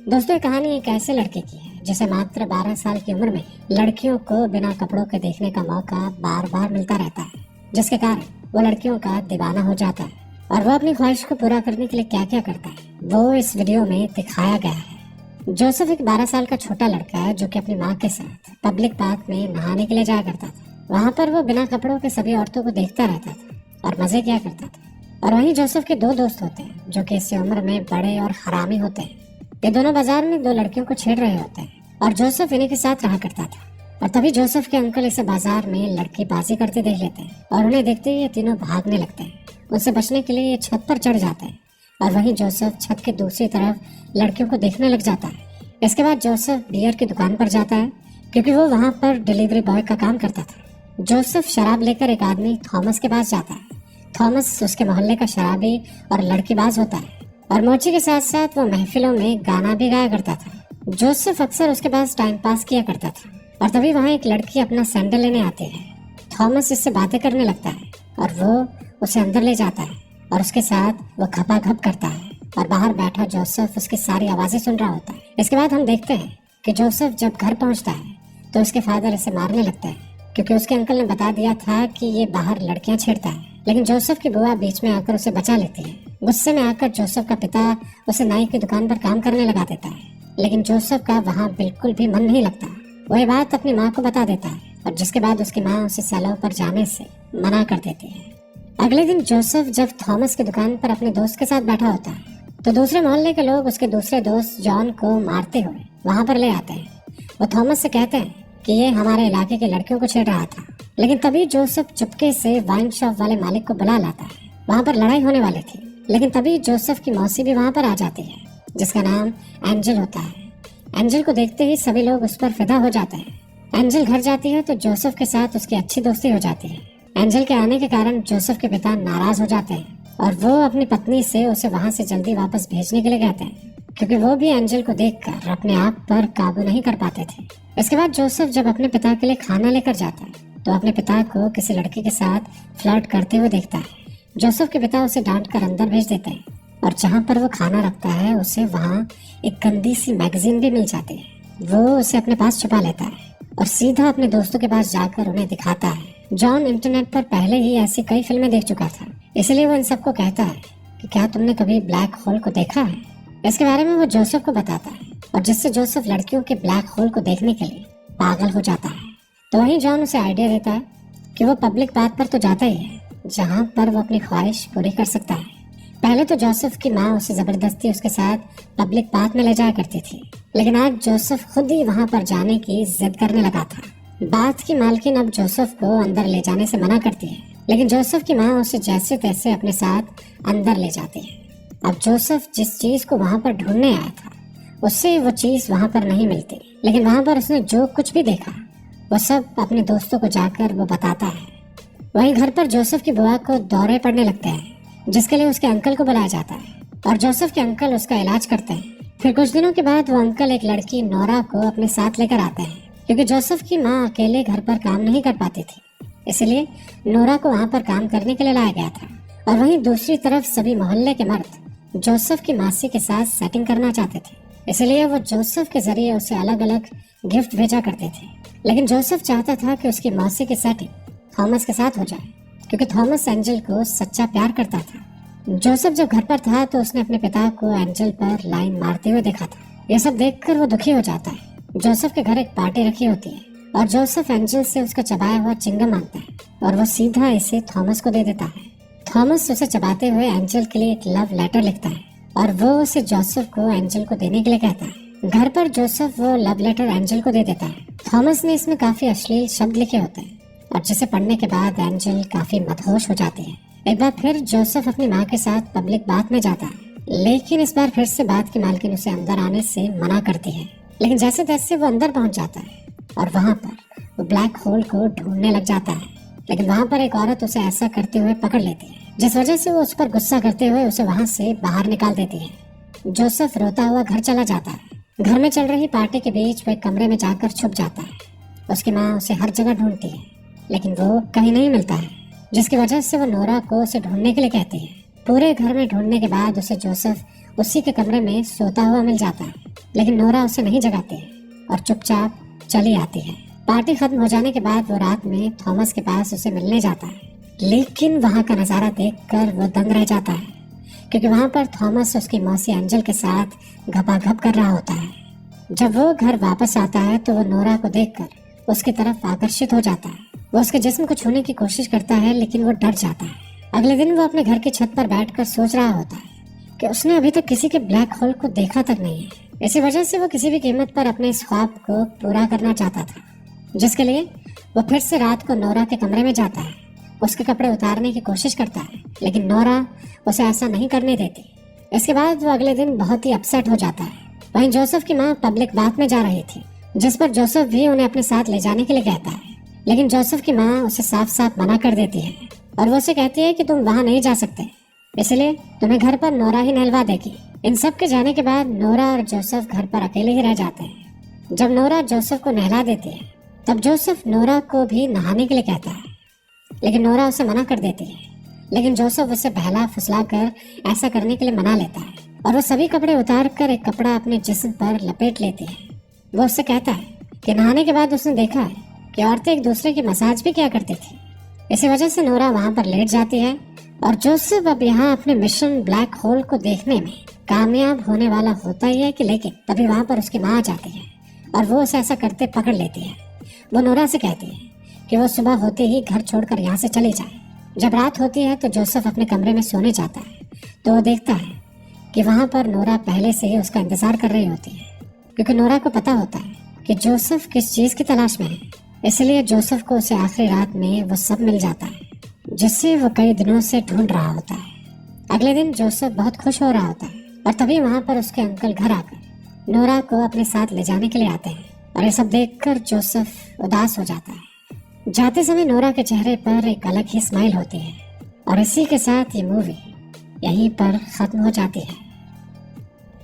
दोस्तों, ये कहानी एक ऐसे लड़के की है जिसे मात्र 12 साल की उम्र में लड़कियों को बिना कपड़ों के देखने का मौका बार बार मिलता रहता है, जिसके कारण वो लड़कियों का दीवाना हो जाता है। और वो अपनी ख्वाहिश को पूरा करने के लिए क्या क्या करता है वो इस वीडियो में दिखाया गया है। जोसेफ एक 12 साल का छोटा लड़का है जो कि अपनी माँ के साथ पब्लिक पार्क में नहाने के लिए जाया करता था। वहाँ पर वो बिना कपड़ों के सभी औरतों को देखता रहता था और मजे किया करता था। और वहीं जोसेफ के दो दोस्त होते हैं जो कि इस उम्र में बड़े और हरामी होते हैं। ये दोनों बाजार में दो लड़कियों को छेड़ रहे होते हैं और जोसेफ इन्हीं के साथ रहा करता था। और तभी जोसेफ के अंकल इसे बाजार में लड़की बाजी करते देख लेते हैं और उन्हें देखते ही ये तीनों भागने लगते हैं। उनसे बचने के लिए ये छत पर चढ़ जाते हैं और वहीं जोसेफ छत के दूसरी तरफ लड़कियों को देखने लग जाता है। इसके बाद जोसेफ बियर की दुकान पर जाता है क्योंकि वो वहाँ पर डिलीवरी बॉय का काम करता था। जोसेफ शराब लेकर एक आदमी थॉमस के पास जाता है। थॉमस उसके मोहल्ले का शराबी और लड़कीबाज होता है और मोची के साथ साथ वो महफिलों में गाना भी गाया करता था। जोसेफ अक्सर उसके पास टाइम पास किया करता था और तभी वहाँ एक लड़की अपना सैंडल लेने आती है। थॉमस इससे बातें करने लगता है और वो उसे अंदर ले जाता है और उसके साथ वो घपाघप करता है और बाहर बैठा जोसेफ उसकी सारी आवाजें सुन रहा होता है। इसके बाद हम देखते हैं कि जोसेफ जब घर पहुंचता है तो उसके फादर इसे मारने लगता है क्योंकि उसके अंकल ने बता दिया था कि ये बाहर लड़कियां छेड़ता है। लेकिन जोसेफ की बुआ बीच में आकर उसे बचा लेती है। गुस्से में आकर जोसेफ का पिता उसे नाई की दुकान पर काम करने लगा देता है, लेकिन जोसेफ का वहाँ बिल्कुल भी मन नहीं लगता। वो ये बात अपनी माँ को बता देता है और जिसके बाद उसकी माँ उसे सैलून पर जाने से मना कर देती है। अगले दिन जोसेफ जब थॉमस की दुकान पर अपने दोस्त के साथ बैठा होता है तो दूसरे मोहल्ले के लोग उसके दूसरे दोस्त जॉन को मारते हुए वहाँ पर ले आते हैं। वो थॉमस से कहते हैं कि ये हमारे इलाके के लड़कियों को छेड़ रहा था। लेकिन तभी जोसेफ चुपके से वाइन शॉप वाले मालिक को बुला लाता है। वहाँ पर लड़ाई होने वाली थी, लेकिन तभी जोसेफ की मौसी भी वहाँ पर आ जाती है जिसका नाम एंजल होता है। एंजल को देखते ही सभी लोग उस पर फिदा हो जाते हैं। एंजल घर जाती है तो जोसेफ के साथ उसकी अच्छी दोस्ती हो जाती है। एंजल के आने के कारण जोसेफ के पिता नाराज हो जाते हैं और वो अपनी पत्नी से उसे वहाँ से जल्दी वापस भेजने के लिए कहते हैं क्योंकि वो भी एंजल को देखकर अपने आप पर काबू नहीं कर पाते थे। इसके बाद जोसेफ जब अपने पिता के लिए खाना लेकर जाता है तो अपने पिता को किसी लड़की के साथ फ्लर्ट करते हुए देखता है। जोसेफ के पिता उसे डांट कर अंदर भेज देते हैं और जहाँ पर वो खाना रखता है उसे वहाँ एक गंदी सी मैगजीन भी मिल जाती है। वो उसे अपने पास छुपा लेता है और सीधा अपने दोस्तों के पास जाकर उन्हें दिखाता है। जॉन इंटरनेट पर पहले ही ऐसी कई फिल्में देख चुका था, इसलिए वो इन सबको कहता है कि क्या तुमने कभी ब्लैक होल को देखा है। इसके बारे में वो जोसेफ को बताता है और जिससे जोसेफ लड़कियों के ब्लैक होल को देखने के लिए पागल हो जाता है। तो वहीं जॉन उसे आइडिया देता है कि वो पब्लिक पार्क पर तो जाता ही है जहाँ पर वो अपनी ख्वाहिश पूरी कर सकता है। पहले तो जोसेफ की माँ उसे जबरदस्ती उसके साथ पब्लिक पार्क में ले जाया करती थी, लेकिन आज जोसेफ खुद ही वहाँ पर जाने की जिद करने लगा था। बात की मालकिन अब जोसेफ को अंदर ले जाने से मना करती है, लेकिन जोसेफ की माँ उसे जैसे तैसे अपने साथ अंदर ले जाती है। अब जोसेफ जिस चीज को वहाँ पर ढूंढने आया था उससे वो चीज वहाँ पर नहीं मिलती, लेकिन वहाँ पर उसने जो कुछ भी देखा वो सब अपने दोस्तों को जाकर वो बताता है। वहीं घर पर जोसेफ की बुआ को दौरे पड़ने लगते हैं जिसके लिए उसके अंकल को बुलाया जाता है और जोसेफ के अंकल उसका इलाज करते हैं। फिर कुछ दिनों के बाद वो अंकल एक लड़की नोरा को अपने साथ लेकर आते हैं क्योंकि जोसेफ की माँ अकेले घर पर काम नहीं कर पाती थी, इसलिए नोरा को वहाँ पर काम करने के लिए लाया गया था। और वहीं दूसरी तरफ सभी मोहल्ले के मर्द जोसेफ की मासी के साथ सेटिंग करना चाहते थे, इसलिए वो जोसेफ के जरिए उसे अलग अलग गिफ्ट भेजा करते थे। लेकिन जोसेफ चाहता था कि उसकी मौसी की सेटिंग थॉमस के साथ हो जाए क्योंकि थॉमस एंजल को सच्चा प्यार करता था। जोसेफ जब घर पर था तो उसने अपने पिता को एंजल पर लाइन मारते हुए देखा था। यह सब देखकर वो दुखी हो जाता है। जोसेफ के घर एक पार्टी रखी होती है और जोसेफ एंजल से उसका चबाया हुआ चिंगम मांगता है और वो सीधा इसे थॉमस को दे देता है। थॉमस उसे चबाते हुए एंजल के लिए एक लव लेटर लिखता है और वो उसे जोसेफ को एंजल को देने के लिए कहता है। घर पर जोसेफ वो लव लेटर एंजल को दे देता है। थॉमस ने इसमें काफी अश्लील शब्द लिखे होते हैं और जिसे पढ़ने के बाद एंजल काफी मदहोश हो जाती है। एक बार फिर जोसेफ अपनी माँ के साथ पब्लिक बात में जाता है, लेकिन इस बार फिर से बात की मालकिन उसे अंदर आने से मना करती है। लेकिन जैसे तैसे वो अंदर पहुंच जाता है और वहाँ पर वो ब्लैक होल को ढूंढने लग जाता है। लेकिन वहाँ पर एक औरत उसे ऐसा करते हुए पकड़ लेती है जिस वजह से वो उस पर गुस्सा करते हुए उसे वहाँ से बाहर निकाल देती है। जोसेफ रोता हुआ घर चला जाता है। घर में चल रही पार्टी के बीच वो एक कमरे में जाकर छुप जाता है। उसकी माँ उसे हर जगह ढूंढती है, लेकिन वो कहीं नहीं मिलता है, जिसकी वजह से वो नोरा को उसे ढूंढने के लिए कहती है। पूरे घर में ढूंढने के बाद उसे जोसेफ उसी के कमरे में सोता हुआ मिल जाता है। लेकिन नोरा उसे नहीं जगाती है और चुपचाप चली आती है। पार्टी खत्म हो जाने के बाद वो रात में थॉमस के पास उसे मिलने जाता है, लेकिन वहाँ का नजारा देखकर वो दंग रह जाता है, क्योंकि वहाँ पर थॉमस उसकी मौसी एंजल के साथ घपाघप कर रहा होता है। जब वो घर वापस आता है तो वो नोरा को देखकर उसकी तरफ आकर्षित हो जाता है। वो उसके जिस्म को छूने की कोशिश करता है, लेकिन वो डर जाता है। अगले दिन वो अपने घर की छत पर बैठकर सोच रहा होता है कि उसने अभी तक किसी के ब्लैक होल को देखा तक नहीं है। इसी वजह से वो किसी भी कीमत पर अपने इस ख्वाब को पूरा करना चाहता था, जिसके लिए वो फिर से रात को नोरा के कमरे में जाता है, उसके कपड़े उतारने की कोशिश करता है, लेकिन नोरा उसे ऐसा नहीं करने देती। इसके बाद वो अगले दिन बहुत ही अपसेट हो जाता है। वहीं जोसेफ की माँ पब्लिक बात में जा रही थी, जिस पर जोसेफ भी उन्हें अपने साथ ले जाने के लिए कहता है, लेकिन जोसेफ की माँ उसे साफ साफ मना कर देती है और वो उसे कहती है कि तुम वहाँ नहीं जा सकते, इसलिए तुम्हें घर पर नोरा ही नहलवा देगी। इन सब के जाने के बाद नोरा और जोसेफ घर पर अकेले ही रह जाते हैं। जब नोरा जोसेफ को नहला देती है तब जोसेफ नोरा को भी नहाने के लिए कहता है, लेकिन नोरा उसे मना कर देती है। लेकिन जोसेफ उसे बहला फुसला कर ऐसा करने के लिए मना लेता है और वो सभी कपड़े उतार कर एक कपड़ा अपने जिस्म पर लपेट लेती है। वो उससे कहता है कि नहाने के बाद उसने देखा है कि औरतें एक दूसरे की मसाज भी किया करती थी। इसी वजह से नोरा वहाँ पर लेट जाती है और जोसेफ अब यहाँ अपने मिशन ब्लैक होल को देखने में कामयाब होने वाला होता ही है कि लेकिन तभी वहाँ पर उसकी माँ आ जाती है और वो उसे ऐसा करते पकड़ लेती है। वो नोरा से कहती है कि वो सुबह होते ही घर छोड़कर यहाँ से चली जाए। जब रात होती है तो जोसेफ अपने कमरे में सोने जाता है तो वो देखता है कि वहाँ पर नोरा पहले से ही उसका इंतजार कर रही होती है, क्योंकि नोरा को पता होता है कि जोसेफ किस चीज की तलाश में है। इसलिए जोसेफ को उसे आखिरी रात में वो सब मिल जाता है जिससे वो कई दिनों से ढूंढ रहा होता है। अगले दिन जोसेफ बहुत खुश हो रहा होता है और तभी वहाँ पर उसके अंकल घर आकर नोरा को अपने साथ ले जाने के लिए आते हैं और ये सब देखकर जोसेफ उदास हो जाता है। जाते समय नोरा के चेहरे पर एक अलग ही स्माइल होती है और इसी के साथ ये मूवी यहीं पर खत्म हो जाती है।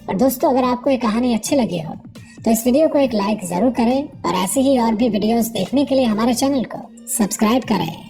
और दोस्तों, अगर आपको ये कहानी अच्छी लगी हो तो इस वीडियो को एक लाइक जरूर करें और ऐसे ही और भी वीडियोस देखने के लिए हमारे चैनल को सब्सक्राइब करें।